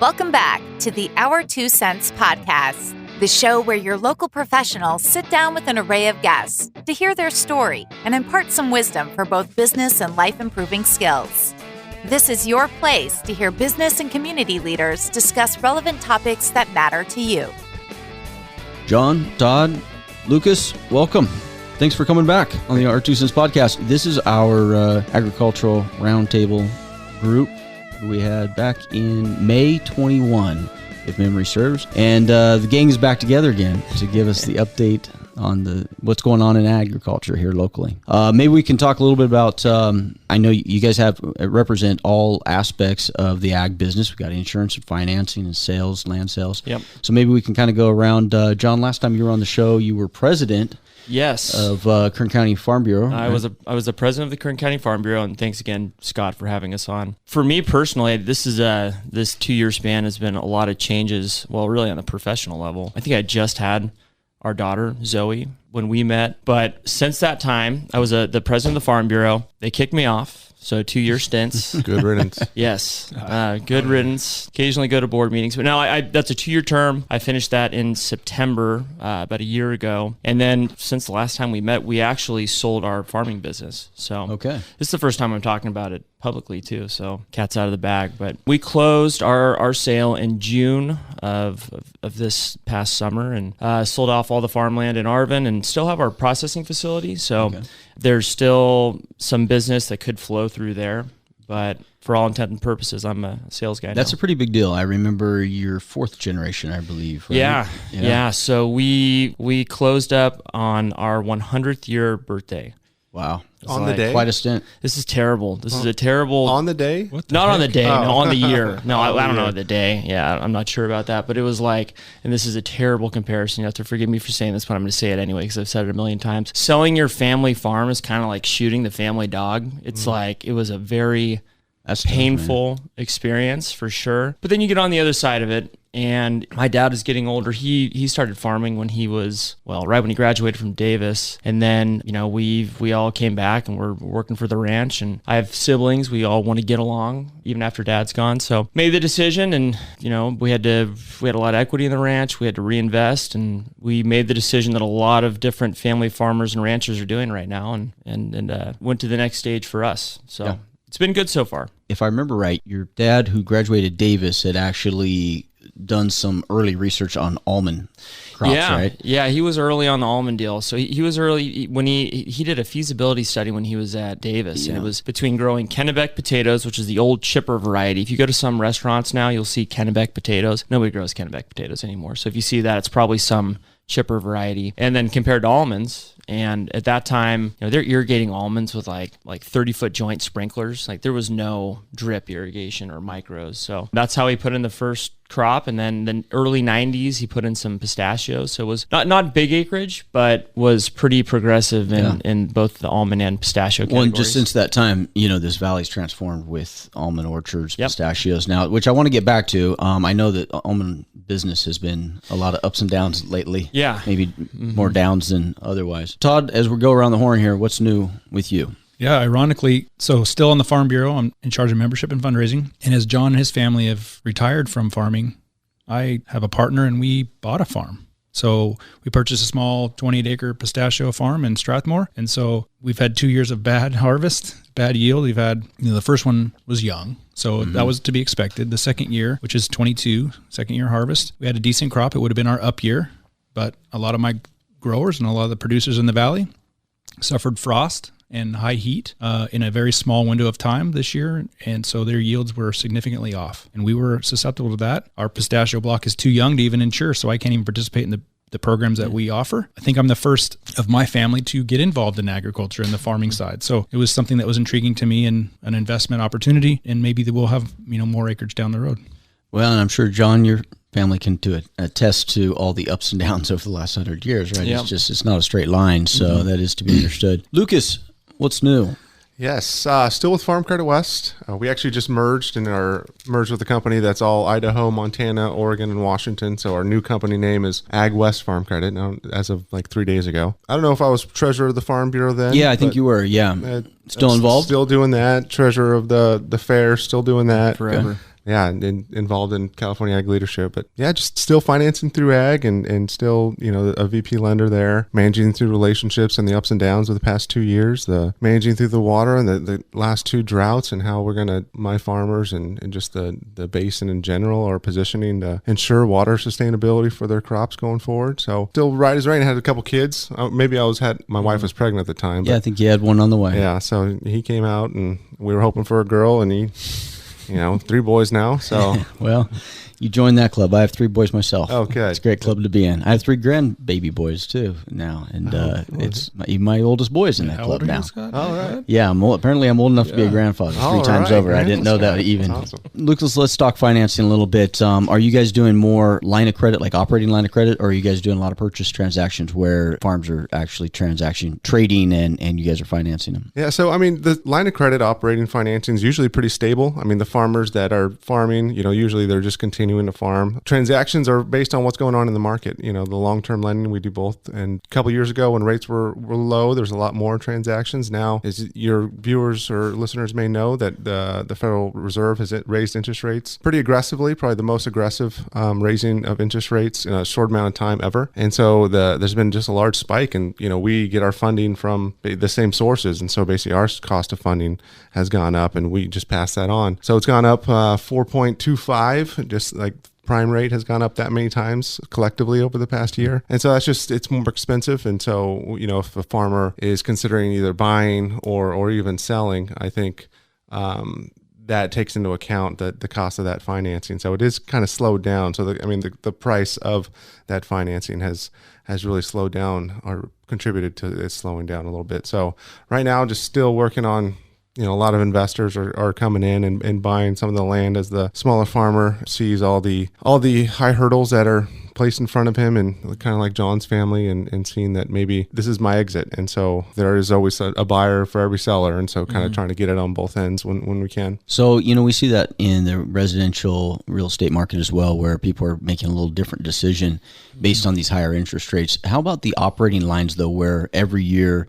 Welcome back to the Our 2 Cents podcast, the show where your local professionals sit down with an array of guests to hear their story and impart some wisdom for both business and life-improving skills. This is your place to hear business and community leaders discuss relevant topics that matter to you. John, Todd, Lucas, welcome. Thanks for coming back on the Our 2 Cents podcast. This is our agricultural roundtable group we had back in May 21, if memory serves. And the gang is back together again to give us the update on what's going on in agriculture here locally. Maybe we can talk a little bit about, I know you guys represent all aspects of the ag business. We've got insurance and financing and sales, land sales. Yep. So maybe we can kind of go around. John, last time you were on the show, you were president. Yes. Of Kern County Farm Bureau. I was the president of the Kern County Farm Bureau, and thanks again, Scott, for having us on. For me personally, this 2-year span has been a lot of changes, well, really on the professional level. I think I just had our daughter, Zoe, when we met. But since that time, I was the president of the Farm Bureau. They kicked me off. So 2-year stints. Good riddance. Yes. Good riddance. Occasionally go to board meetings. But no, that's a 2-year term. I finished that in September, about a year ago. And then since the last time we met, we actually sold our farming business. So okay. This is the first time I'm talking about it publicly too. So cat's out of the bag. But we closed our sale in June of this past summer and sold off all the farmland in Arvin and still have our processing facility. So there's still some business that could flow through there. But for all intents and purposes, I'm a sales guy now. That's a pretty big deal. I remember your 4th generation, I believe. Right? Yeah. So we closed up on our 100th year birthday. Wow. On the day? Quite a stint. This is terrible. This is a terrible... On the day? Not on the day, no, on the year. No, I don't know the day. Yeah, I'm not sure about that. But it was like, and this is a terrible comparison. You have to forgive me for saying this, but I'm going to say it anyway because I've said it a million times. Selling your family farm is kind of like shooting the family dog. It's like, it was a very painful experience for sure. But then you get on the other side of it. And my dad is getting older. He started farming when he was, right when he graduated from Davis. And then, we all came back and we're working for the ranch. And I have siblings. We all want to get along even after dad's gone. So made the decision and, we had a lot of equity in the ranch. We had to reinvest. And we made the decision that a lot of different family farmers and ranchers are doing right now and went to the next stage for us. So It's been good so far. If I remember right, your dad who graduated Davis had actually done some early research on almond crops, right? Yeah, he was early on the almond deal. So he was early when he did a feasibility study when he was at Davis. And it was between growing Kennebec potatoes, which is the old chipper variety. If you go to some restaurants now, you'll see Kennebec potatoes. Nobody grows Kennebec potatoes anymore. So if you see that, it's probably some chipper variety. And then compared to almonds, and at that time, they're irrigating almonds with like 30-foot joint sprinklers. Like there was no drip irrigation or micros. So that's how he put in the first crop. And then the early 90s, he put in some pistachios. So it was not big acreage, but was pretty progressive in both the almond and pistachio categories. Well, and just since that time, this valley's transformed with almond orchards, pistachios now, which I want to get back to. I know that almond business has been a lot of ups and downs lately. Yeah. Maybe more downs than otherwise. Todd, as we go around the horn here, what's new with you? Yeah, ironically, so still on the Farm Bureau, I'm in charge of membership and fundraising. And as John and his family have retired from farming, I have a partner and we bought a farm. So we purchased a small 28-acre pistachio farm in Strathmore. And so we've had 2 years of bad harvest, bad yield. We've had, the first one was young. So that was to be expected. The second year, which is 22, second year harvest, we had a decent crop. It would have been our up year. But a lot of my growers and a lot of the producers in the valley suffered frost and high heat in a very small window of time this year. And so their yields were significantly off. And we were susceptible to that. Our pistachio block is too young to even insure, so I can't even participate in the programs that we offer. I think I'm the first of my family to get involved in agriculture and the farming side. So it was something that was intriguing to me and an investment opportunity. And maybe that we'll have more acreage down the road. Well, and I'm sure, John, your family can attest to all the ups and downs over the last 100 years, right? Yep. It's not a straight line, so that is to be understood. Lucas, what's new? Yes, still with Farm Credit West. We actually just merged with a company that's all Idaho, Montana, Oregon, and Washington. So our new company name is Ag West Farm Credit, now as of 3 days ago. I don't know if I was treasurer of the Farm Bureau then. Yeah, I think you were, yeah. Still involved? Still doing that. Treasurer of the fair, still doing that. Forever. yeah, and involved in California ag leadership. But yeah, just still financing through ag and still, a VP lender there, managing through relationships and the ups and downs of the past 2 years, the managing through the water and the last 2 droughts, and how we're going to, my farmers and just the basin in general are positioning to ensure water sustainability for their crops going forward. So still right as rain. I had a couple kids. Maybe my wife was pregnant at the time. Yeah, I think you had one on the way. Yeah, so he came out and we were hoping for a girl, and he, 3 boys now. So well, you joined that club. I have 3 boys myself. Oh, good. It's a great club to be in. I have 3 grandbaby boys too now, and it's my oldest boy is in that How club old are now. you, Scott? all right. Yeah, apparently I'm old enough to be a grandfather 3 All times right, over. I didn't know that even. Awesome. Lucas, let's talk financing a little bit. Are you guys doing more line of credit, like operating line of credit, or are you guys doing a lot of purchase transactions where farms are actually trading and you guys are financing them? Yeah, so the line of credit operating financing is usually pretty stable. The farmers that are farming, usually they're just continuing to farm. Transactions are based on what's going on in the market. The long-term lending, we do both. And a couple years ago when rates were low, there's a lot more transactions. Now, as your viewers or listeners may know, that the Federal Reserve has raised interest rates pretty aggressively, probably the most aggressive raising of interest rates in a short amount of time ever. And so there's been just a large spike, and we get our funding from the same sources. And so basically our cost of funding has gone up, and we just pass that on. So it's gone up 4.25, just like prime rate has gone up that many times collectively over the past year. And so it's more expensive. And so, if a farmer is considering either buying or even selling, I think that takes into account the cost of that financing. So it is kind of slowed down. So the price of that financing has really slowed down or contributed to it slowing down a little bit. So right now, just still working on, a lot of investors are coming in and buying some of the land as the smaller farmer sees all the high hurdles that are placed in front of him, and kind of like John's family, and seeing that maybe this is my exit. And so there is always a buyer for every seller. And so kind of trying to get it on both ends when we can. So, we see that in the residential real estate market as well, where people are making a little different decision based on these higher interest rates. How about the operating lines, though, where every year,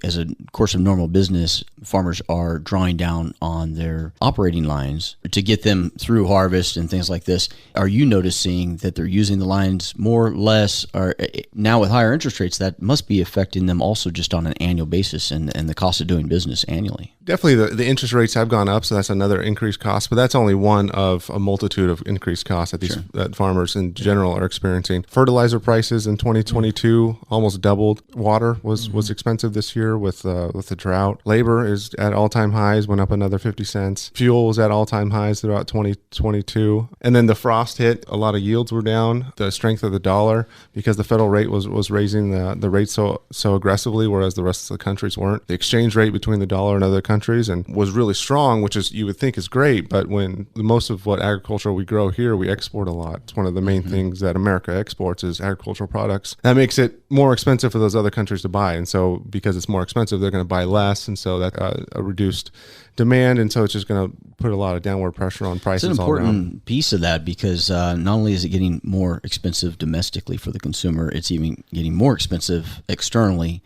as a course of normal business, farmers are drawing down on their operating lines to get them through harvest and things like this? Are you noticing that they're using the lines more or less, or now with higher interest rates, that must be affecting them also just on an annual basis and the cost of doing business annually? Definitely the interest rates have gone up, so that's another increased cost, but that's only one of a multitude of increased costs that farmers in general are experiencing. Fertilizer prices in 2022 almost doubled. Water was expensive this year with the drought. Labor is at all-time highs, went up another 50 cents. Fuel was at all-time highs throughout 2022. And then the frost hit, a lot of yields were down. The strength of the dollar, because the federal rate was raising the rate so aggressively, whereas the rest of the countries weren't. The exchange rate between the dollar and other countries and was really strong, which is, you would think, is great. But when most of what agriculture we grow here, we export a lot. It's one of the main things that America exports is agricultural products. That makes it more expensive for those other countries to buy. And so because it's more expensive, they're going to buy less. And so that a reduced demand. And so it's just going to put a lot of downward pressure on prices. It's an all around. important piece of that, because not only is it getting more expensive domestically for the consumer, it's even getting more expensive externally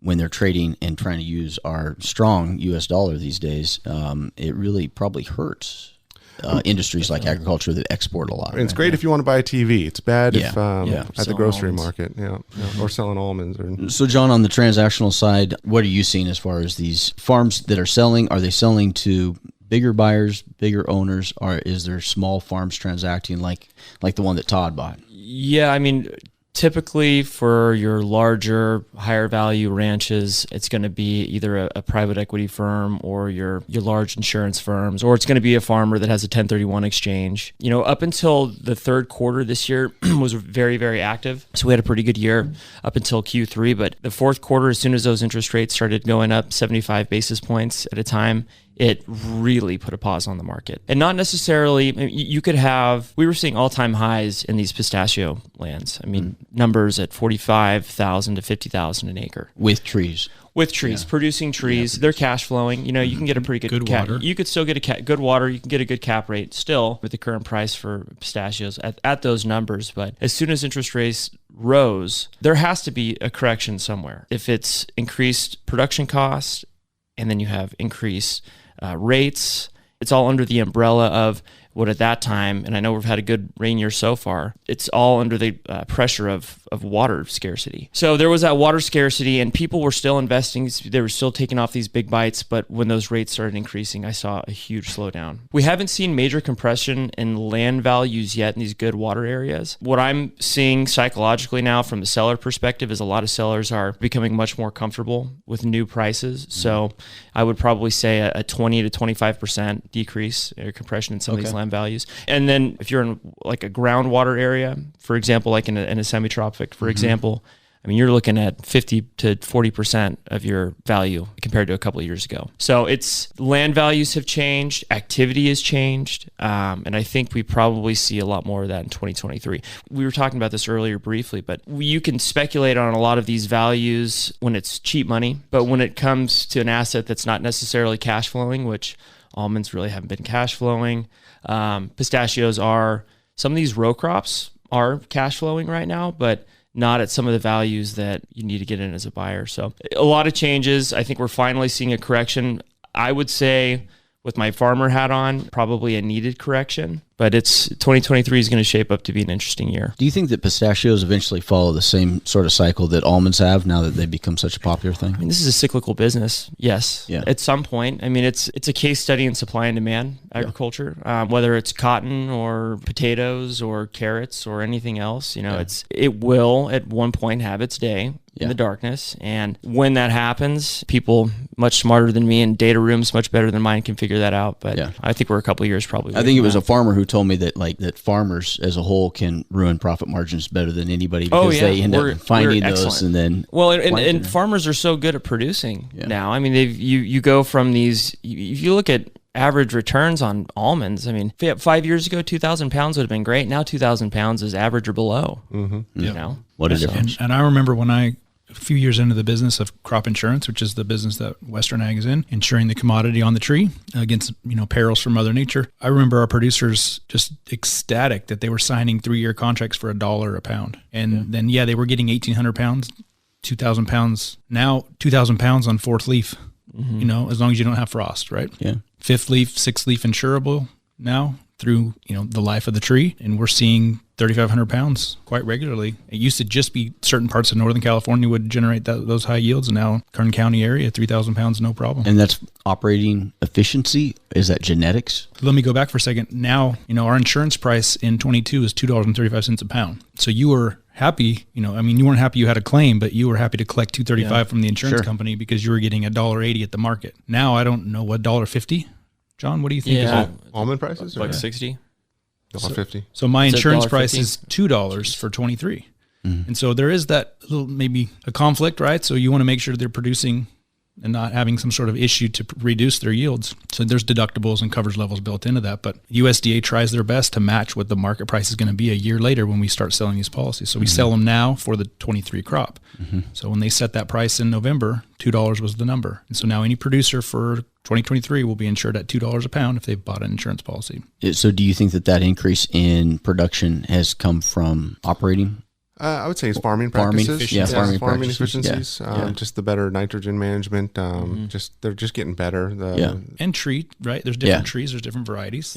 when they're trading and trying to use our strong U.S. dollar these days. It really probably hurts industries like agriculture that export a lot. And it's great if you want to buy a TV. It's bad if at the grocery almonds. market, or selling almonds. So, John, on the transactional side, what are you seeing as far as these farms that are selling? Are they selling to bigger buyers, bigger owners, or is there small farms transacting like the one that Todd bought? Yeah, typically for your larger, higher value ranches, it's going to be either a private equity firm or your large insurance firms, or it's going to be a farmer that has a 1031 exchange. Up until the third quarter this year was very, very active. So we had a pretty good year up until Q3, but the fourth quarter, as soon as those interest rates started going up 75 basis points at a time, it really put a pause on the market. And not necessarily, we were seeing all-time highs in these pistachio lands. Numbers at $45,000 to $50,000 an acre. With trees. Producing trees. They're cash flowing. You can get a pretty good Good water. You could still get good water. You can get a good cap rate still with the current price for pistachios at those numbers. But as soon as interest rates rose, there has to be a correction somewhere. If it's increased production costs and then you have increased rates, it's all under the umbrella of what at that time, and I know we've had a good rain year so far, it's all under the pressure of water scarcity. So there was that water scarcity, and people were still investing. They were still taking off these big bites, but when those rates started increasing, I saw a huge slowdown. We haven't seen major compression in land values yet in these good water areas. What I'm seeing psychologically now from the seller perspective is a lot of sellers are becoming much more comfortable with new prices. So I would probably say a 20 to 25% decrease or compression in some of these land values. And then if you're in like a groundwater area, for example, like in a semi-tropic, for example, I mean, you're looking at 50 to 40% of your value compared to a couple of years ago. So it's land values have changed, activity has changed, and I think we probably see a lot more of that in 2023. We were talking about this earlier briefly, but you can speculate on a lot of these values when it's cheap money, but when it comes to an asset that's not necessarily cash flowing, which almonds really haven't been cash flowing, pistachios are, some of these row crops are cash flowing right now, but not at some of the values that you need to get in as a buyer. So a lot of changes. I think we're finally seeing a correction. I would say with my farmer hat on, probably a needed correction, but 2023 is going to shape up to be an interesting year. Do you think that pistachios eventually follow the same sort of cycle that almonds have now that they've become such a popular thing? I mean, this is a cyclical business. Yes. Yeah. At some point, I mean, it's a case study in supply and demand agriculture, whether it's cotton or potatoes or carrots or anything else, it will at one point have its day in the darkness. And when that happens, people much smarter than me and data rooms much better than mine can figure that out. But I think we're a couple of years probably. I think it was a farmer who told me that that farmers as a whole can ruin profit margins better than anybody because they end up finding those and then. Well, and farmers are so good at producing now. I mean, you go from these, if you look at average returns on almonds, I mean, 5 years ago, 2,000 pounds would have been great. Now 2,000 pounds is average or below. What a difference. And I remember when a few years into the business of crop insurance, which is the business that Western Ag is in, insuring the commodity on the tree against, perils from Mother Nature. I remember our producers just ecstatic that they were signing 3-year contracts for $1 a pound. And then, they were getting 1,800 pounds, 2,000 pounds. Now, 2,000 pounds on 4th leaf, as long as you don't have frost, right? Yeah. 5th leaf, 6th leaf insurable now through, the life of the tree. And we're seeing 3,500 pounds quite regularly. It used to just be certain parts of Northern California would generate those high yields. And now Kern County area, 3,000 pounds, no problem. And that's operating efficiency? Is that genetics? Let me go back for a second. Now, our insurance price in 22 is $2.35 a pound. So you were happy, you weren't happy you had a claim, but you were happy to collect $2.35 from the insurance company because you were getting $1.80 at the market. Now, I don't know, what, $1.50? John, what do you think? Yeah. Almond prices? Like 60? $1.50. So my insurance price is $2 for 23. And so there is that little, maybe a conflict, right? So you want to make sure they're producing and not having some sort of issue to reduce their yields. So there's deductibles and coverage levels built into that. But USDA tries their best to match what the market price is going to be a year later when we start selling these policies. So we sell them now for the 23 crop. So when they set that price in November, $2 was the number. And so now any producer for 2023 will be insured at $2 a pound if they've bought an insurance policy. So do you think that increase in production has come from operating? I would say it's farming practices. Farming efficiencies. Just the better nitrogen management. They're just getting better. And tree, right? There's different trees. There's different varieties.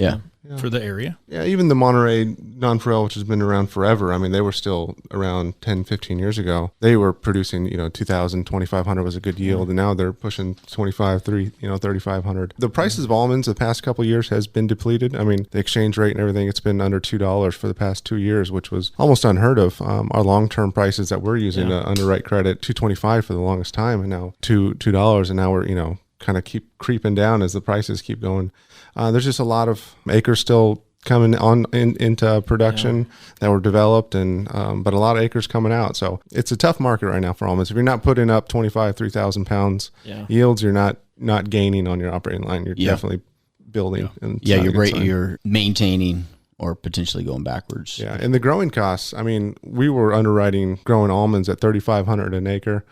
For the area. Yeah, even the Monterey nonpareil, which has been around forever. I mean, they were still around 10, 15 years ago. They were producing, 2,000, 2,500 was a good yield, and now they're pushing 3,500. The prices of almonds the past couple of years has been depleted. I mean, the exchange rate and everything, it's been under $2 for the past 2 years, which was almost unheard of. Our long-term prices that we're using to underwrite credit, $2.25 for the longest time, and now $2, and now we're, kind of keep creeping down as the prices keep going. There's just a lot of acres still coming on into production that were developed, and but a lot of acres coming out. So it's a tough market right now for almonds. If you're not putting up 3,000 pounds yields, you're not gaining on your operating line. You're definitely building. And you're maintaining or potentially going backwards. Yeah, and the growing costs. I mean, we were underwriting growing almonds at $3,500 an acre,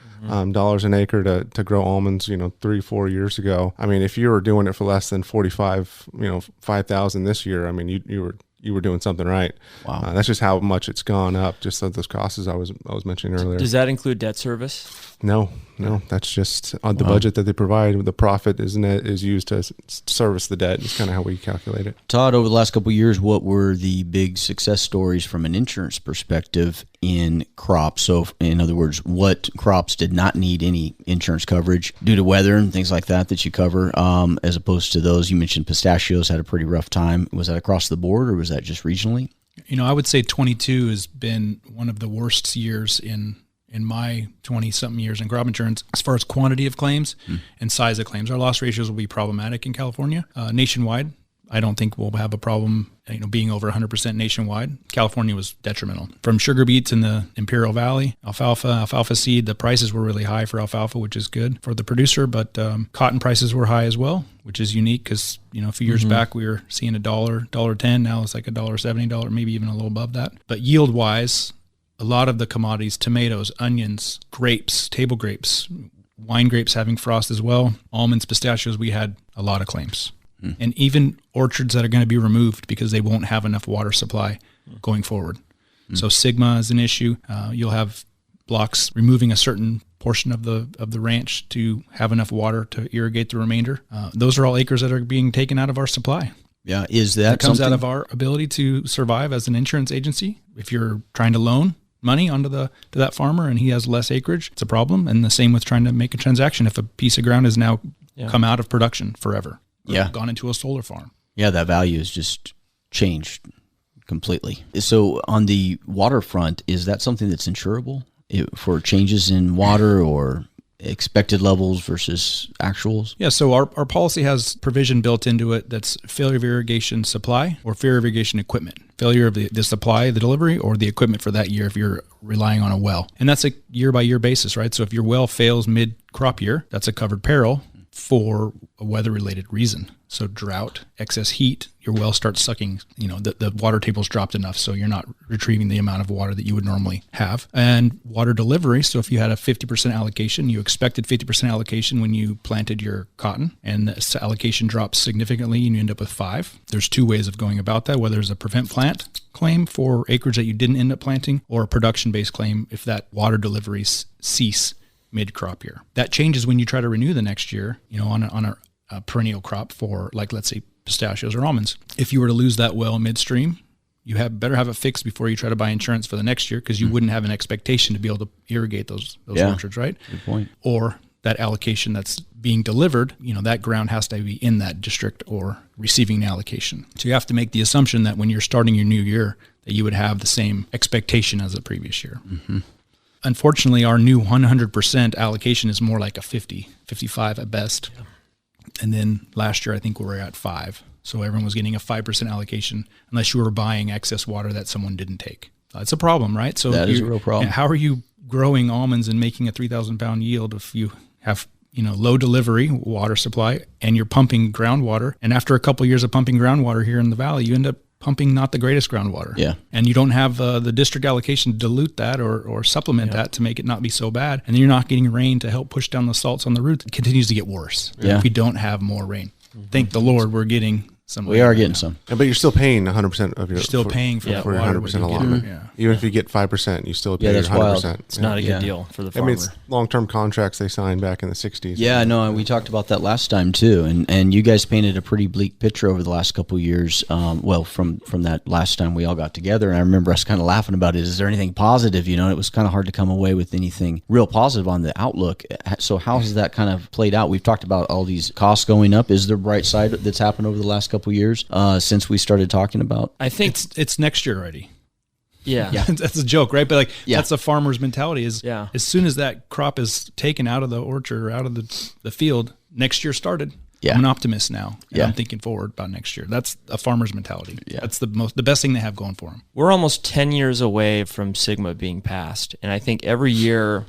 dollars an acre to grow almonds. 3-4 years ago. I mean, if you were doing it for less than 5,000 this year, I mean, you you were doing something right. Wow. That's just how much it's gone up. Just those costs as I was mentioning earlier. Does that include debt service? No, that's just on the budget that they provide. The profit is used to service the debt. It's kind of how we calculate it. Todd, over the last couple of years, what were the big success stories from an insurance perspective in crops? So in other words, what crops did not need any insurance coverage due to weather and things like that you cover, as opposed to those you mentioned pistachios had a pretty rough time. Was that across the board or was that just regionally? I would say 22 has been one of the worst years in my 20-something years in crop insurance as far as quantity of claims and size of claims. Our loss ratios will be problematic in California. Nationwide, I don't think we'll have a problem being over 100% nationwide. California was detrimental. From sugar beets in the Imperial Valley, alfalfa seed, the prices were really high for alfalfa, which is good for the producer, but cotton prices were high as well, which is unique because, a few years back we were seeing $1.10. Now it's like $1.70, maybe even a little above that. But yield-wise, a lot of the commodities, tomatoes, onions, grapes, table grapes, wine grapes having frost as well, almonds, pistachios, we had a lot of claims. And even orchards that are going to be removed because they won't have enough water supply going forward. So Sigma is an issue. You'll have blocks removing a certain portion of the ranch to have enough water to irrigate the remainder. Those are all acres that are being taken out of our supply. Yeah, is that comes something? out of our ability to survive as an insurance agency. If you're trying to loan money onto to that farmer and he has less acreage, it's a problem. And the same with trying to make a transaction. If a piece of ground has now come out of production forever, gone into a solar farm. Yeah, that value has just changed completely. So on the waterfront, is that something that's insurable for changes in water or expected levels versus actuals? Yeah, so our policy has provision built into it that's failure of irrigation supply or failure of irrigation equipment. Failure of the supply, the delivery, or the equipment for that year if you're relying on a well. And that's a year-by-year basis, right? So if your well fails mid-crop year, that's a covered peril for a weather-related reason. So drought, excess heat, your well starts sucking, the water table's dropped enough so you're not retrieving the amount of water that you would normally have. And water delivery, so if you had a 50% allocation, you expected 50% allocation when you planted your cotton, and the allocation drops significantly and you end up with 5. There's 2 ways of going about that, whether it's a prevent plant claim for acreage that you didn't end up planting or a production-based claim if that water deliveries cease mid-crop year. That changes when you try to renew the next year, on a perennial crop for, like, let's say pistachios or almonds. If you were to lose that well midstream, you better have it fixed before you try to buy insurance for the next year because you wouldn't have an expectation to be able to irrigate those orchards, right? Good point. Or that allocation that's being delivered, that ground has to be in that district or receiving the allocation. So you have to make the assumption that when you're starting your new year, that you would have the same expectation as the previous year. Mm-hmm. Unfortunately, our new 100% allocation is more like a 50, 55 at best. Yeah. And then last year, I think we were at 5. So everyone was getting a 5% allocation unless you were buying excess water that someone didn't take. That's a problem, right? So that is a real problem. How are you growing almonds and making a 3,000-pound yield if you have low delivery water supply and you're pumping groundwater? And after a couple of years of pumping groundwater here in the valley, you end up pumping not the greatest groundwater. Yeah. And you don't have the district allocation to dilute that or supplement that to make it not be so bad. And then you're not getting rain to help push down the salts on the roots. It continues to get worse if we don't have more rain. Thank the Lord we're getting some. We are getting some. But you're still paying 100% of your... You're still paying for that your water. 100% allotment. Yeah. Even if you get 5%, you still pay your 100%. Wild. It's not a good deal for the farmer. It's long-term contracts they signed back in the 60s. Yeah, no, we talked about that last time too. And you guys painted a pretty bleak picture over the last couple of years. From that last time we all got together, and I remember us kind of laughing about it. Is there anything positive? It was kind of hard to come away with anything real positive on the outlook. So how has that kind of played out? We've talked about all these costs going up. Is there a bright side that's happened over the last couple of years since we started talking about? I think it's next year already. Yeah. That's a joke, right? But that's a farmer's mentality is as soon as that crop is taken out of the orchard or out of the field, next year started. Yeah. I'm an optimist now. And I'm thinking forward about next year. That's a farmer's mentality. Yeah. That's the best thing they have going for them. We're almost 10 years away from Sigma being passed. And I think every year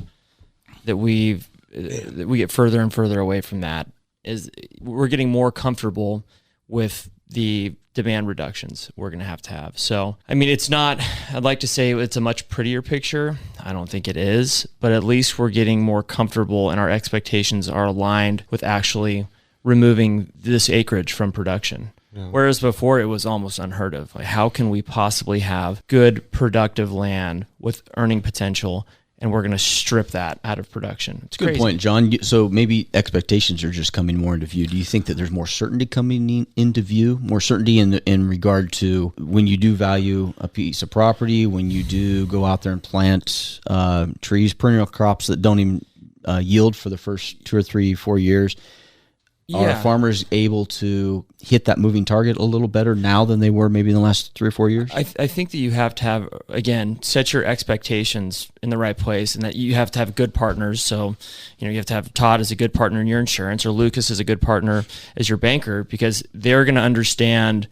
that we get further and further away from that is we're getting more comfortable with the demand reductions we're going to have. So, I'd like to say it's a much prettier picture. I don't think it is, but at least we're getting more comfortable and our expectations are aligned with actually removing this acreage from production. Whereas before it was almost unheard of. Like, how can we possibly have good, productive land with earning potential, and we're going to strip that out of production? It's good point, John. So maybe expectations are just coming more into view. Do you think that there's more certainty coming into view, more certainty in regard to when you do value a piece of property, when you do go out there and plant trees, perennial crops that don't even yield for the first 2 or 3, 4 years? Are farmers able to hit that moving target a little better now than they were maybe in the last 3 or 4 years? I think that you have to have, again, set your expectations in the right place, and that you have to have good partners. So, you have to have Todd as a good partner in your insurance, or Lucas as a good partner as your banker, because they're going to understand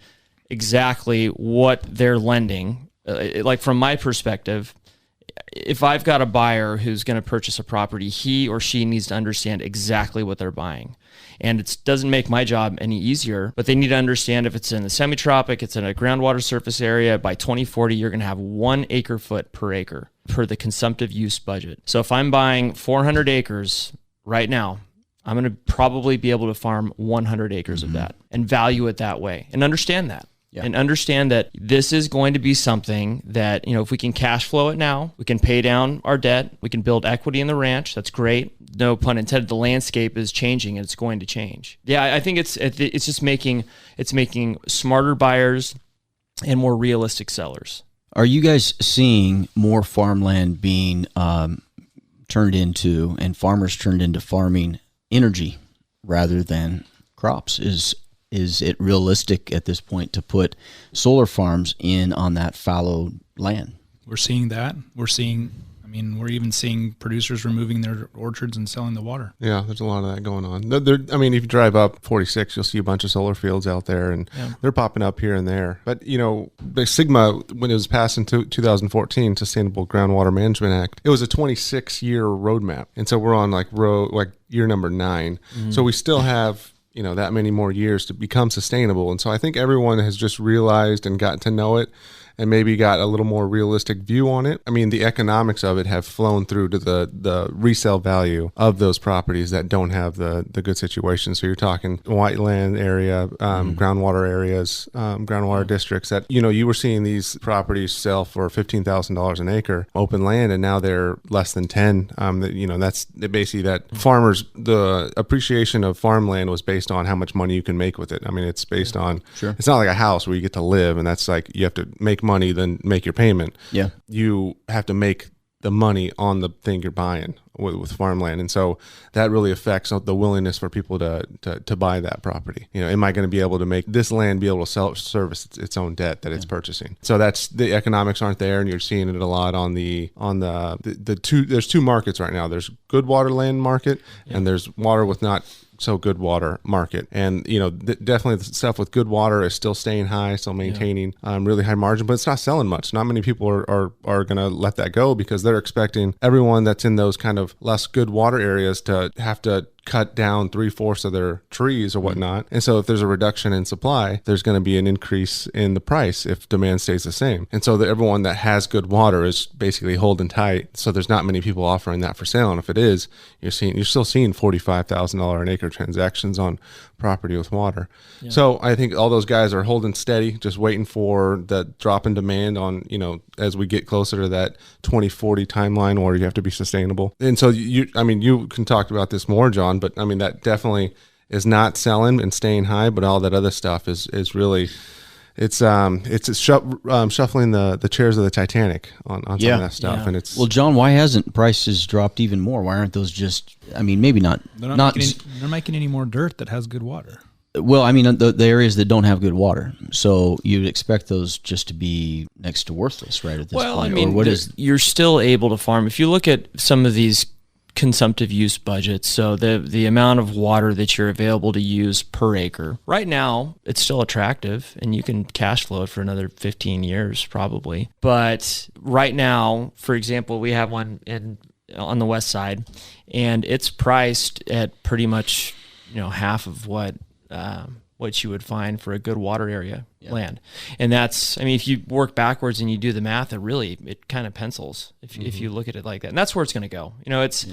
exactly what they're lending. Like, from my perspective, if I've got a buyer who's going to purchase a property, he or she needs to understand exactly what they're buying. And it doesn't make my job any easier, but they need to understand if it's in the semi-tropic, it's in a groundwater surface area, by 2040, you're going to have 1 acre foot per acre per the consumptive use budget. So if I'm buying 400 acres right now, I'm going to probably be able to farm 100 acres of that and value it that way, and understand that. Yeah. And understand that this is going to be something that, if we can cash flow it now, we can pay down our debt, we can build equity in the ranch. That's great. No pun intended. The landscape is changing, and it's going to change. Yeah, I think it's just making smarter buyers and more realistic sellers. Are you guys seeing more farmland being turned into, and farmers turned into, farming energy rather than crops? Is it realistic at this point to put solar farms in on that fallow land? We're seeing that. We're even seeing producers removing their orchards and selling the water. Yeah, there's a lot of that going on. If you drive up 46, you'll see a bunch of solar fields out there, and they're popping up here and there. But, the SGMA, when it was passed in 2014, Sustainable Groundwater Management Act, it was a 26-year roadmap. And so we're on year number 9. Mm-hmm. So we still have that many more years to become sustainable. And so I think everyone has just realized and gotten to know it, and maybe got a little more realistic view on it. The economics of it have flown through to the resale value of those properties that don't have the good situation. So you're talking white land area, groundwater areas, groundwater districts that, you were seeing these properties sell for $15,000 an acre, open land, and now they're less than 10. That's basically that farmers, the appreciation of farmland was based on how much money you can make with it. It's based on, it's not like a house where you get to live, and that's like, you have to make money, then make your payment. Yeah, you have to make the money on the thing you're buying with farmland, and so that really affects the willingness for people to buy that property. Am I going to be able to make this land be able to service its own debt that it's purchasing? So that's, the economics aren't there, and you're seeing it a lot on the two. There's 2 markets right now. There's good water land market, and there's water with not so good water market. And definitely the stuff with good water is still staying high, still maintaining really high margin, but it's not selling much. Not many people are going to let that go, because they're expecting everyone that's in those kind of less good water areas to have to cut down 3/4 of their trees or whatnot. And so if there's a reduction in supply, there's going to be an increase in the price if demand stays the same. And so everyone that has good water is basically holding tight. So there's not many people offering that for sale. And if it is, you're still seeing $45,000 an acre transactions on property with water. Yeah. So I think all those guys are holding steady, just waiting for the drop in demand on, as we get closer to that 2040 timeline where you have to be sustainable. And so you can talk about this more, John, but that definitely is not selling and staying high, but all that other stuff is really, it's shuffling the chairs of the Titanic on some of that stuff. Yeah. And it's, well, John, why hasn't prices dropped even more? Why aren't those just, maybe not. They're not making any more dirt that has good water. Well, the areas that don't have good water, so you'd expect those just to be next to worthless, right, at this point? Or you're still able to farm. If you look at some of these consumptive use budgets, so the amount of water that you're available to use per acre, right now, it's still attractive, and you can cash flow it for another 15 years probably. But right now, for example, we have one on the west side, and it's priced at pretty much half of what what you would find for a good water area land. And that's, I mean, if you work backwards and you do the math, it kind of pencils if you look at it like that. And that's where it's going to go. You know, it's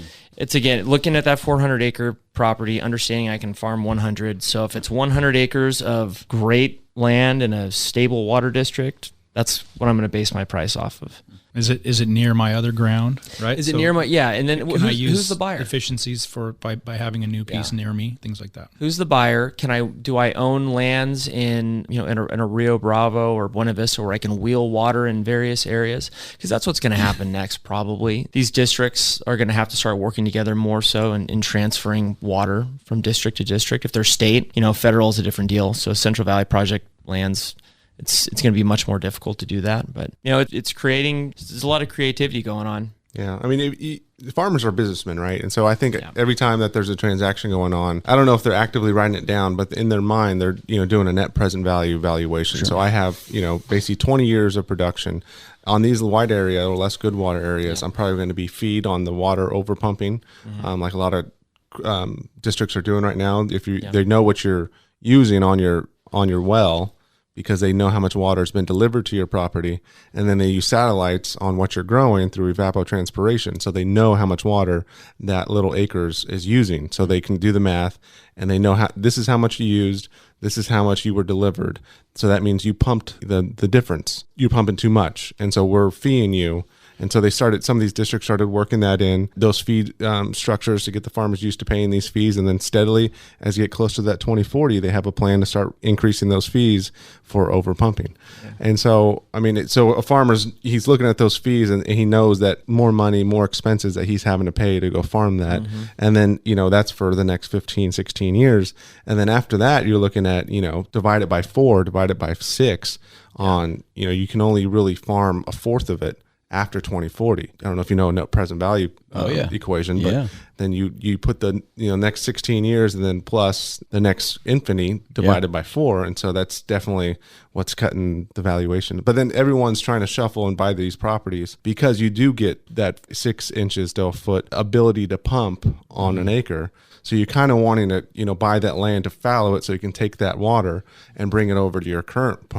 again, looking at that 400 acre property, understanding I can farm 100. So if it's 100 acres of great land in a stable water district, that's what I'm going to base my price off of. Is it near my other ground, right? Is it near my, and then who's the buyer? Efficiencies by having a new piece near me, things like that. Who's the buyer? Do I own lands in a Rio Bravo or Buena Vista where I can wheel water in various areas? Because that's what's going to happen next, probably. These districts are going to have to start working together more so in transferring water from district to district. If they're state, federal is a different deal. So Central Valley Project lands, it's going to be much more difficult to do that. But, it's creating, there's a lot of creativity going on. Yeah. I mean, farmers are businessmen, right? And so I think every time that there's a transaction going on, I don't know if they're actively writing it down, but in their mind, they're, doing a net present value valuation. Sure. So I have, basically 20 years of production on these wide area or less good water areas. I'm probably going to be feed on the water over pumping, like a lot of districts are doing right now. If they know what you're using on your well, because they know how much water has been delivered to your property, and then they use satellites on what you're growing through evapotranspiration, so they know how much water that little acres is using, so they can do the math, and they know this is how much you used, this is how much you were delivered, so that means you pumped the difference. You're pumping too much, and so we're feeing you. And so some of these districts started working that in, those fee structures to get the farmers used to paying these fees. And then steadily, as you get close to that 2040, they have a plan to start increasing those fees for over pumping. Yeah. And so, so a farmer's, he's looking at those fees and he knows that more money, more expenses that he's having to pay to go farm that. And then, that's for the next 15, 16 years. And then after that, you're looking at, divide it by 4, divide it by 6 on, you can only really farm a fourth of it after 2040. I don't know if you know net present value equation, but then you put the next 16 years and then plus the next infinity divided by 4, and so that's definitely what's cutting the valuation. But then everyone's trying to shuffle and buy these properties because you do get that 6 inches to a foot ability to pump on an acre. So you're kind of wanting to, buy that land to fallow it so you can take that water and bring it over to your current,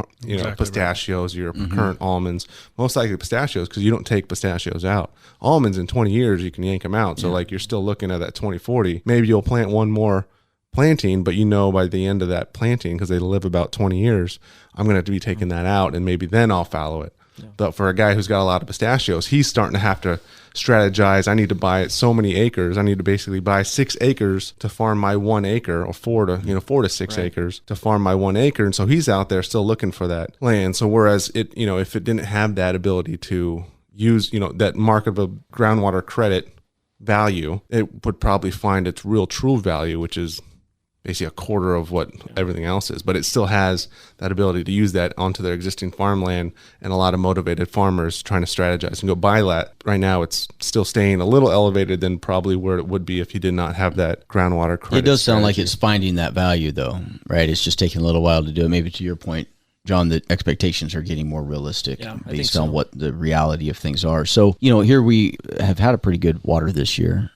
pistachios, your current almonds, most likely pistachios, because you don't take pistachios out. Almonds in 20 years, you can yank them out. So you're still looking at that 2040. Maybe you'll plant one more planting, but by the end of that planting, because they live about 20 years, I'm going to have to be taking that out and maybe then I'll fallow it. Yeah. But for a guy who's got a lot of pistachios, he's starting to have to strategize. I need to buy so many acres. I need to basically buy 6 acres to farm my 1 acre, or 4 to 6 acres to farm my 1 acre. And so he's out there still looking for that land. So whereas it, if it didn't have that ability to use, that market of a groundwater credit value, it would probably find its real true value, which is basically a quarter of what everything else is, but it still has that ability to use that onto their existing farmland, and a lot of motivated farmers trying to strategize and go buy that. Right now, it's still staying a little elevated than probably where it would be if you did not have that groundwater credit. It does sound like it's finding that value, though, right? It's just taking a little while to do it. Maybe to your point, John, the expectations are getting more realistic based on what the reality of things are. So, here we have had a pretty good water this year.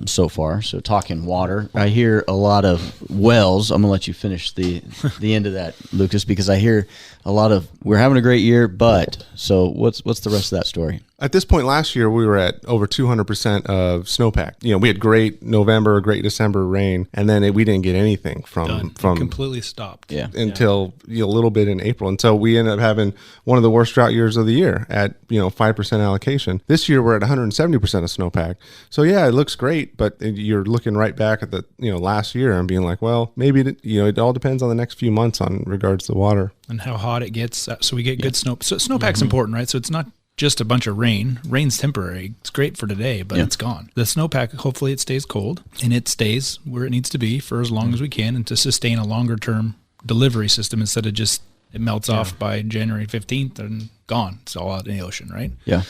So far. So talking water, I hear a lot of wells. I'm gonna let you finish the end of that, Lucas, because I hear a lot of we're having a great year, but so what's the rest of that story? At this point last year, we were at over 200% of snowpack. We had great November, great December rain, and then we didn't get anything from completely stopped. Until a little bit in April, and so we ended up having one of the worst drought years of the year at 5% allocation. This year we're at 170% of snowpack. So it looks great, but you're looking right back at the last year and being like, well, maybe it all depends on the next few months on regards to water and how hot it gets. So we get good snow. So snowpack's important, right? So it's not just a bunch of rain. Rain's temporary. It's great for today, but it's gone. The snowpack, hopefully it stays cold and it stays where it needs to be for as long as we can, and to sustain a longer term delivery system instead of just it melts off by January 15th and gone. It's all out in the ocean, right? Yeah.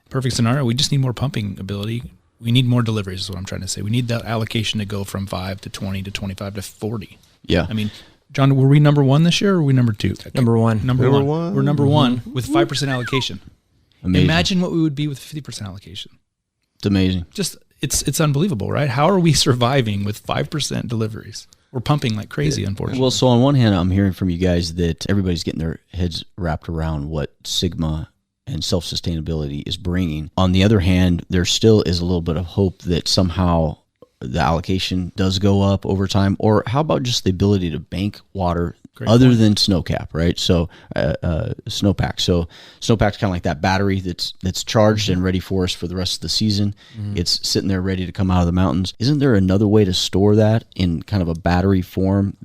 Perfect scenario. We just need more pumping ability. We need more deliveries is what I'm trying to say. We need that allocation to go from 5 to 20 to 25 to 40. Yeah. John, were we number 1 this year or were we number 2? Number one. Number one. We're number 1 with 5% allocation. Amazing. Imagine what we would be with 50% allocation. It's amazing. Just it's unbelievable, right? How are we surviving with 5% deliveries? we're pumping like crazy, unfortunately. Well, so on one hand, I'm hearing from you guys that everybody's getting their heads wrapped around what Sigma and self-sustainability is bringing. On the other hand, there still is a little bit of hope that somehow the allocation does go up over time. Or how about just the ability to bank water other than snowcap, right? So snowpack. So snowpack's kind of like that battery that's charged and ready for us for the rest of the season. It's sitting there ready to come out of the mountains. Isn't there another way to store that in kind of a battery form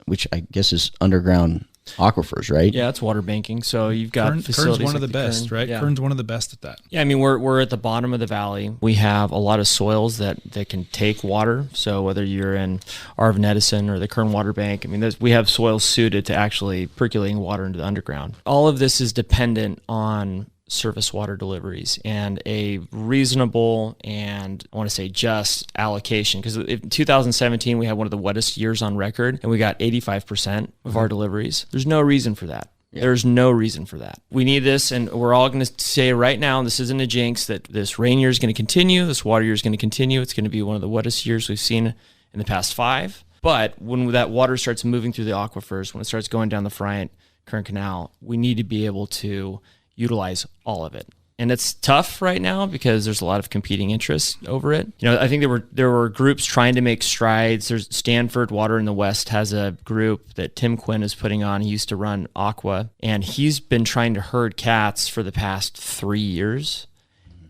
which I guess is underground aquifers, right? Yeah, it's water banking. So you've got facilities. Kern's one of the like best, Kern, right? Yeah. Kern's one of the best at that. Yeah, I mean, we're at the bottom of the valley. We have a lot of soils that can take water. So whether you're in Arvin Edison or the Kern Water Bank, I mean, we have soils suited to actually percolating water into the underground. All of this is dependent on surface water deliveries and a reasonable and I want to say just allocation, because in 2017 we had one of the wettest years on record and we got 85% of our deliveries. There's no reason for that. There's no reason for that. We need this, and we're all going to say right now, and this isn't a jinx, that this rain year is going to continue, this water year is going to continue. It's going to be one of the wettest years we've seen in the past 5. But when that water starts moving through the aquifers, when it starts going down the Friant Kern Canal, we need to be able to utilize all of it. And it's tough right now because there's a lot of competing interests over it. You know, I think there were groups trying to make strides. There's Stanford Water in the West has a group that Tim Quinn is putting on. He used to run Aqua, and he's been trying to herd cats for the past 3 years.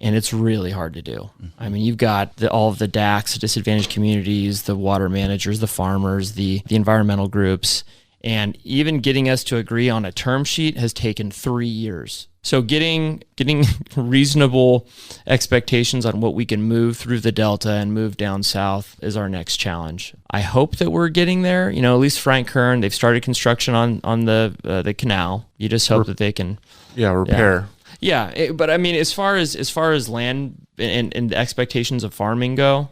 And it's really hard to do. I mean, you've got all of the DACs, the disadvantaged communities, the water managers, the farmers, the environmental groups, and even getting us to agree on a term sheet has taken 3 years. So getting reasonable expectations on what we can move through the Delta and move down south is our next challenge. I hope that we're getting there. You know, at least Frank Kern, they've started construction on the canal. You just hope that they can repair. Yeah, but I mean, as far as land and the expectations of farming go,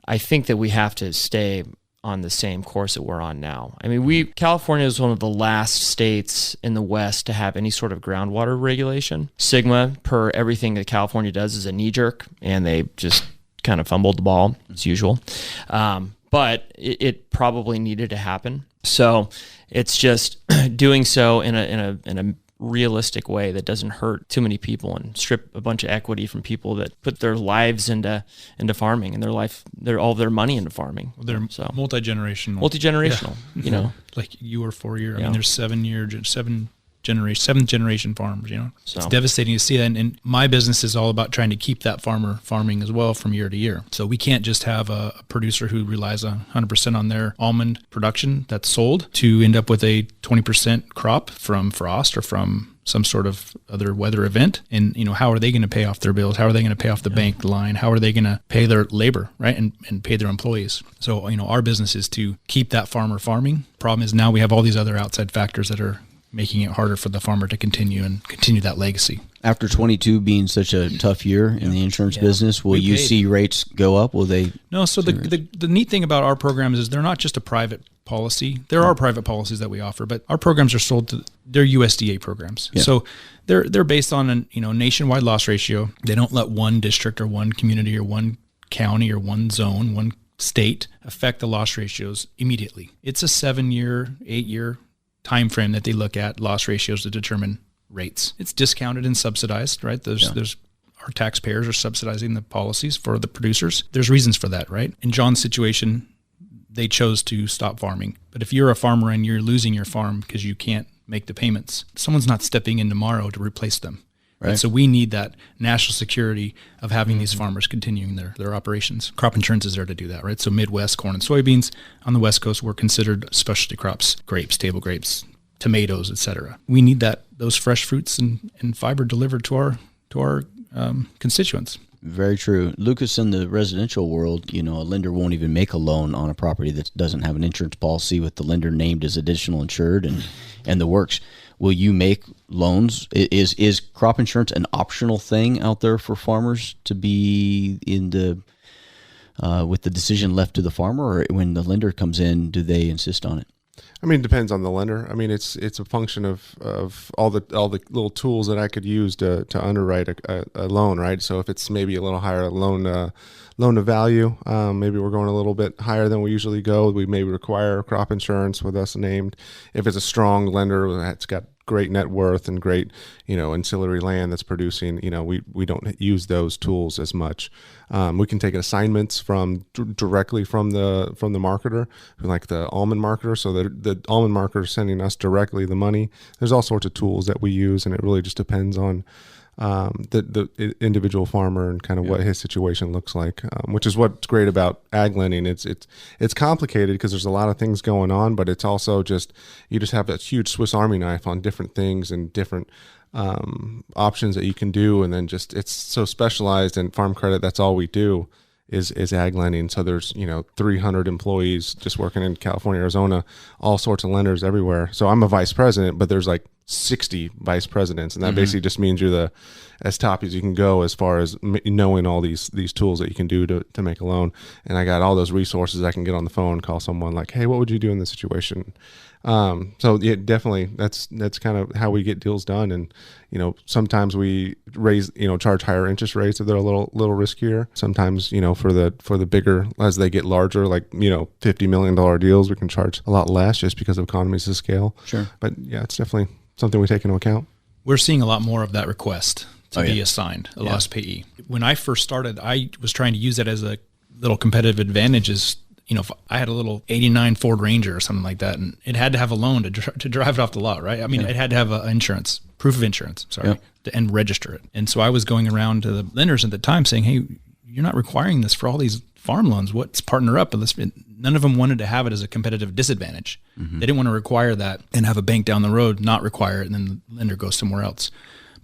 I think that we have to stay on the same course that we're on now. I mean, California is one of the last states in the West to have any sort of groundwater regulation. Sigma, per everything that California does, is a knee jerk, and they just kind of fumbled the ball as usual. But it probably needed to happen. So it's just doing so in a realistic way that doesn't hurt too many people and strip a bunch of equity from people that put their lives into farming and all of their money into farming. Well, they're so multi-generational, you know, like you were 4 year. I mean, there's seventh generation farmers, you know, so it's devastating to see that. And my business is all about trying to keep that farmer farming as well from year to year. So we can't just have a producer who relies 100% on their almond production that's sold to end up with a 20% crop from frost or from some sort of other weather event. And, you know, how are they going to pay off their bills? How are they going to pay off the bank line? How are they going to pay their labor, right? And pay their employees. So, you know, our business is to keep that farmer farming. Problem is now we have all these other outside factors that are making it harder for the farmer to continue that legacy. After 22 being such a tough year in the insurance business, will you see rates go up? Will they? No. So the neat thing about our programs is they're not just a private policy. There are private policies that we offer, but our programs are sold to, they're USDA programs. Yeah. So they're based on a nationwide loss ratio. They don't let one district or one community or one county or one zone, one state affect the loss ratios immediately. It's a 7-year, 8-year time frame that they look at loss ratios to determine rates. It's discounted and subsidized, right? There's our taxpayers are subsidizing the policies for the producers. There's reasons for that, right? In John's situation, they chose to stop farming. But if you're a farmer and you're losing your farm because you can't make the payments, someone's not stepping in tomorrow to replace them. Right. And so we need that national security of having these farmers continuing their operations. Crop insurance is there to do that, right? So Midwest, corn and soybeans. On the West Coast, we're considered specialty crops, grapes, table grapes, tomatoes, etc. We need those fresh fruits and fiber delivered to our constituents. Very true. Lucas, in the residential world, a lender won't even make a loan on a property that doesn't have an insurance policy with the lender named as additional insured and the works. Will you make loans? Is crop insurance an optional thing out there for farmers to be in with the decision left to the farmer, or when the lender comes in, do they insist on it? I mean, it depends on the lender. I mean, it's a function of all the little tools that I could use to underwrite a loan, right? So if it's maybe a little higher loan to value, maybe we're going a little bit higher than we usually go. We may require crop insurance with us named. If it's a strong lender that's got great net worth and great, ancillary land that's producing, we don't use those tools as much. We can take assignments directly from the marketer, like the almond marketer. So the almond marketer is sending us directly the money. There's all sorts of tools that we use, and it really just depends on the individual farmer and kind of what his situation looks like, which is what's great about ag lending. It's complicated because there's a lot of things going on, but it's also you just have a huge Swiss Army knife on different things and different options that you can do. And then it's so specialized in farm credit. That's all we do is ag lending. So there's, 300 employees just working in California, Arizona, all sorts of lenders everywhere. So I'm a vice president, but there's like 60 vice presidents. And that basically just means you're as top as you can go as far as knowing all these tools that you can do to make a loan. And I got all those resources. I can get on the phone, call someone like, hey, what would you do in this situation? So yeah, definitely that's kind of how we get deals done. And, sometimes we charge higher interest rates if they're a little riskier. Sometimes, for the bigger, as they get larger, like, $50 million deals, we can charge a lot less just because of economies of scale. Sure. But yeah, it's definitely something we take into account. We're seeing a lot more of that request to be assigned a loss payee. When I first started, I was trying to use that as a little competitive advantage. If I had a little 89 Ford Ranger or something like that, and it had to have a loan to drive it off the lot, right? I mean, it had to have proof of insurance, and register it. And so I was going around to the lenders at the time saying, hey, you're not requiring this for all these farm loans. Let's partner up. None of them wanted to have it as a competitive disadvantage. They didn't want to require that and have a bank down the road not require it, and then the lender goes somewhere else.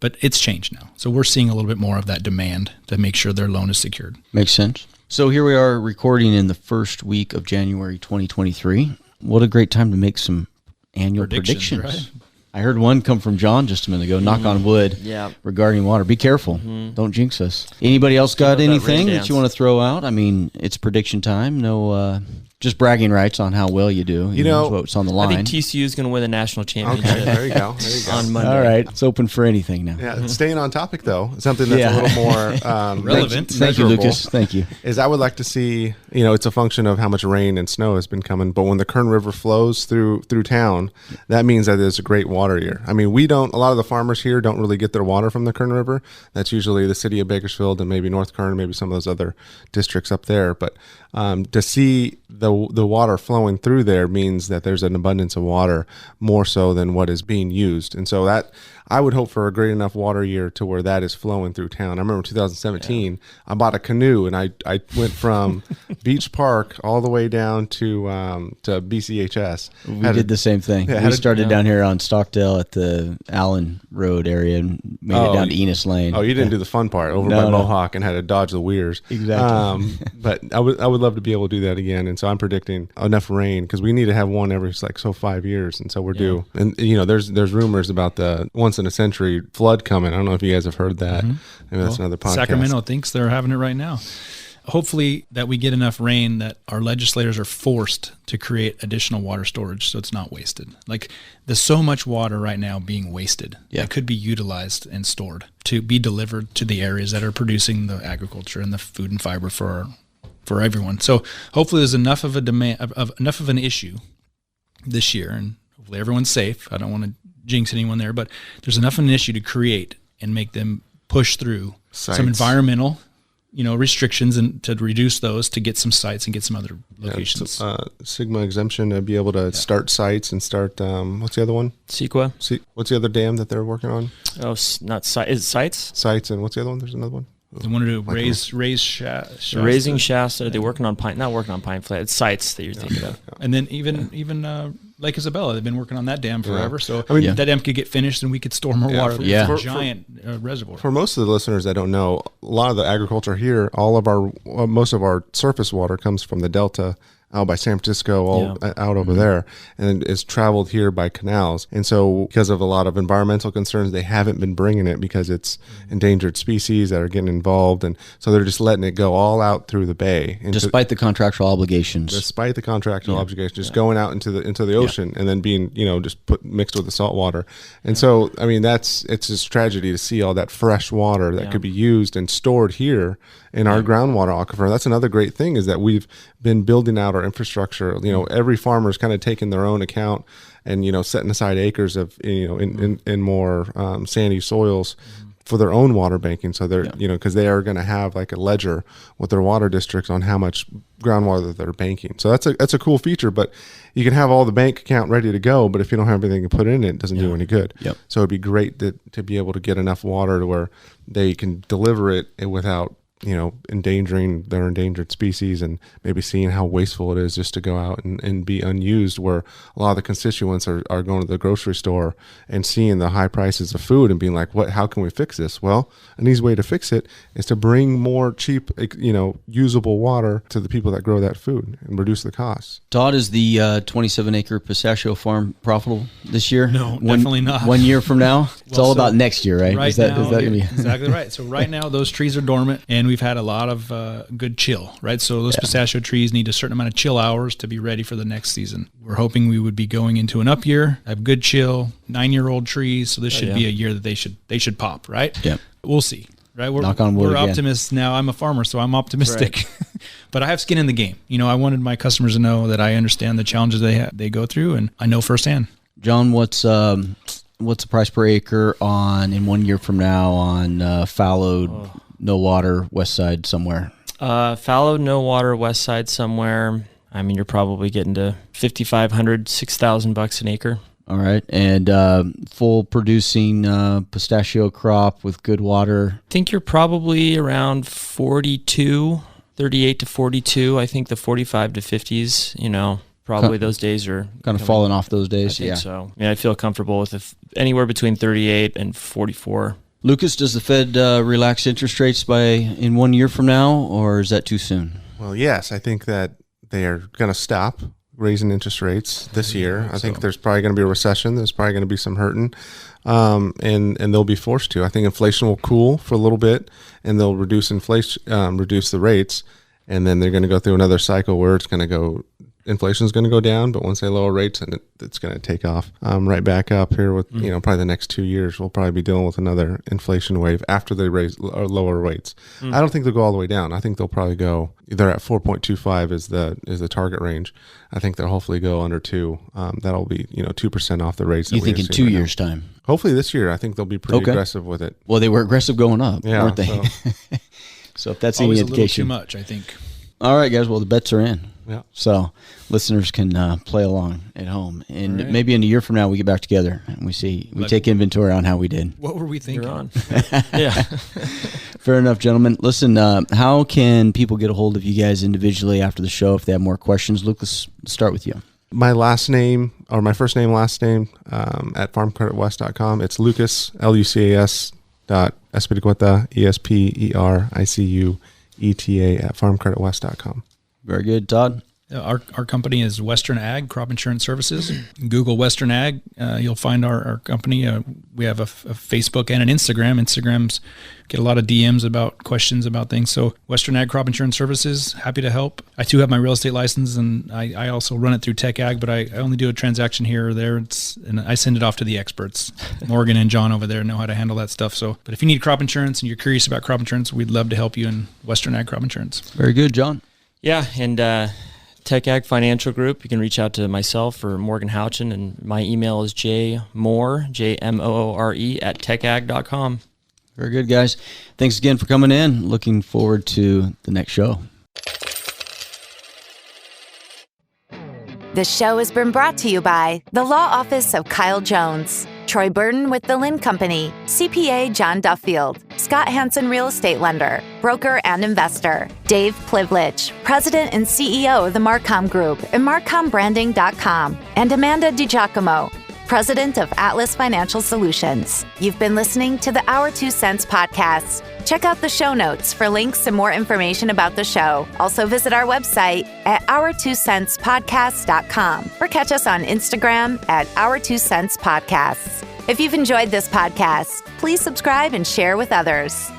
But it's changed now. So we're seeing a little bit more of that demand to make sure their loan is secured. Makes sense. So here we are recording in the first week of January 2023. What a great time to make some annual predictions. Right? I heard one come from John just a minute ago, knock on wood, regarding water. Be careful. Don't jinx us. Anybody else got anything that you want to throw out? I mean, it's prediction time. No, just bragging rights on how well you do. You know what's on the line. I think TCU is going to win the national championship. Okay, there you go. On Monday. All right. It's open for anything now. Yeah, staying on topic, though, something that's a little more relevant. Thank you, Lucas. Thank you. Is I would like to see, it's a function of how much rain and snow has been coming, but when the Kern River flows through town, that means that there's a great water year. I mean, a lot of the farmers here don't really get their water from the Kern River. That's usually the city of Bakersfield and maybe North Kern, maybe some of those other districts up there. But to see the water flowing through there means that there's an abundance of water, more so than what is being used. And so that I would hope for a great enough water year to where that is flowing through town. I remember 2017, I bought a canoe and I went from Beach Park all the way down to BCHS. We did the same thing. We started down here on Stockdale at the Allen Road area and made it down to Enos Lane. Oh, you didn't do the fun part over by Mohawk and had to dodge the weirs. Exactly. But I would love to be able to do that again. And so I'm predicting enough rain because we need to have one every 5 years. And so we're due. And there's rumors about the once in a century flood coming. I don't know if you guys have heard that. Maybe that's another podcast. Sacramento thinks they're having it right now. Hopefully that we get enough rain that our legislators are forced to create additional water storage so it's not wasted. Like, there's so much water right now being wasted that could be utilized and stored to be delivered to the areas that are producing the agriculture and the food and fiber for everyone. So hopefully there's enough of a demand, enough of an issue this year, and hopefully everyone's safe. I don't want to jinx anyone there, but there's enough of an issue to create and make them push through some environmental restrictions and to reduce those to get some sites and get some other locations. Sigma exemption to be able to start sites and start, what's the other one? Sequa. What's the other dam that they're working on? Oh, not sites. Is it sites? Sites, and what's the other one? There's another one. They wanted to raise Shasta. Raising Shasta. They're working on not working on Pine Flat. It's sites that you're thinking of. And then even Lake Isabella, they've been working on that dam forever. So that dam could get finished and we could store more water. For giant reservoir. For most of the listeners that don't know, a lot of the agriculture here, most of our surface water comes from the Delta out by San Francisco, out over there, and it's traveled here by canals. And so because of a lot of environmental concerns, they haven't been bringing it because it's endangered species that are getting involved. And so they're just letting it go all out through the bay. Despite the contractual obligations. Just going out into the ocean and then being, just mixed with the salt water. And so, I mean, it's just tragedy to see all that fresh water that could be used and stored here in our groundwater aquifer. That's another great thing, is that we've been building out our infrastructure. Every farmer's kind of taken their own account and, setting aside acres of, in more sandy soils for their own water banking. So they're, because they are going to have like a ledger with their water districts on how much groundwater that they're banking. So that's a cool feature, but you can have all the bank account ready to go, but if you don't have anything to put in it doesn't do any good. So it'd be great to be able to get enough water to where they can deliver it without endangering their endangered species, and maybe seeing how wasteful it is just to go out and be unused, where a lot of the constituents are going to the grocery store and seeing the high prices of food and being like, how can we fix this? Well, an easy way to fix it is to bring more cheap, usable water to the people that grow that food and reduce the costs. Todd, is the 27-acre pistachio farm profitable this year? No, definitely not. 1 year from now? It's all about next year, right? Is that going to be exactly right? So right now those trees are dormant, and we've had a lot of good chill, right? So those pistachio trees need a certain amount of chill hours to be ready for the next season. We're hoping we would be going into an up year, have good chill, 9-year-old trees. So this should be a year that they should pop, right? Yeah. We'll see, right? Knock on wood. We're optimists now. I'm a farmer, so I'm optimistic. Right. But I have skin in the game. I wanted my customers to know that I understand the challenges they go through, and I know firsthand. John, what's the price per acre in 1 year from now on fallowed, no water, west side somewhere? Fallow, no water, west side somewhere. I mean, you're probably getting to $5,500, $6,000 an acre. All right. And full producing pistachio crop with good water? I think you're probably around 38 to 42. I think the 45 to 50s, probably those days are kind of falling off those days. I think so. I mean, I feel comfortable with anywhere between 38 and 44. Lucas, does the Fed relax interest rates in 1 year from now, or is that too soon? Well, yes, I think that they are going to stop raising interest rates this year. I think there's probably going to be a recession. There's probably going to be some hurting, and they'll be forced to. I think inflation will cool for a little bit, and they'll reduce the rates, and then they're going to go through another cycle where inflation is going to go down, but once they lower rates, and it's going to take off right back up here with probably the next 2 years. We'll probably be dealing with another inflation wave after they raise or lower rates. I don't think they'll go all the way down. I think they'll probably go either at 4.25 is the target range. I think they'll hopefully go under 2. That'll be 2% off the rates. You think in 2 years' time? Hopefully this year. I think they'll be pretty aggressive with it. Well, they were aggressive going up, weren't they? So if that's any indication, a little too much, I think. All right, guys. Well, the bets are in. Yeah. So listeners can play along at home, and maybe in a year from now we get back together and we take inventory on how we did. What were we thinking? You're on. Yeah. Fair enough, gentlemen. Listen, how can people get a hold of you guys individually after the show if they have more questions? Lucas, let's start with you. My last name, or my first name, last name, at farmcreditwest.com. It's Lucas, Lucas, Espericueta, Espericueta at farmcreditwest.com. Very good. Todd? Our company is Western Ag Crop Insurance Services. Google Western Ag. You'll find our company. We have a Facebook and an Instagram. Instagrams get a lot of DMs about questions about things. So Western Ag Crop Insurance Services, happy to help. I too have my real estate license, and I also run it through Tech Ag, but I only do a transaction here or there. And I send it off to the experts. Morgan and John over there know how to handle that stuff. So, but if you need crop insurance and you're curious about crop insurance, we'd love to help you in Western Ag Crop Insurance. Very good, John. Yeah, and Tech Ag Financial Group, you can reach out to myself or Morgan Houchin, and my email is jmoore, Jmoore, at techag.com. Very good, guys. Thanks again for coming in. Looking forward to the next show. This show has been brought to you by the Law Office of Kyle Jones, Troy Burton with the Lynn Company, CPA John Duffield, Scott Hansen Real Estate Lender, broker and investor, Dave Plivlich, President and CEO of the Marcom Group and MarcomBranding.com, and Amanda DiGiacomo, president of Atlas Financial Solutions. You've been listening to the Our 2 Cents podcast. Check out the show notes for links and more information about the show. Also visit our website at our2centspodcast.com or catch us on Instagram at Our 2 Cents Podcasts. If you've enjoyed this podcast, please subscribe and share with others.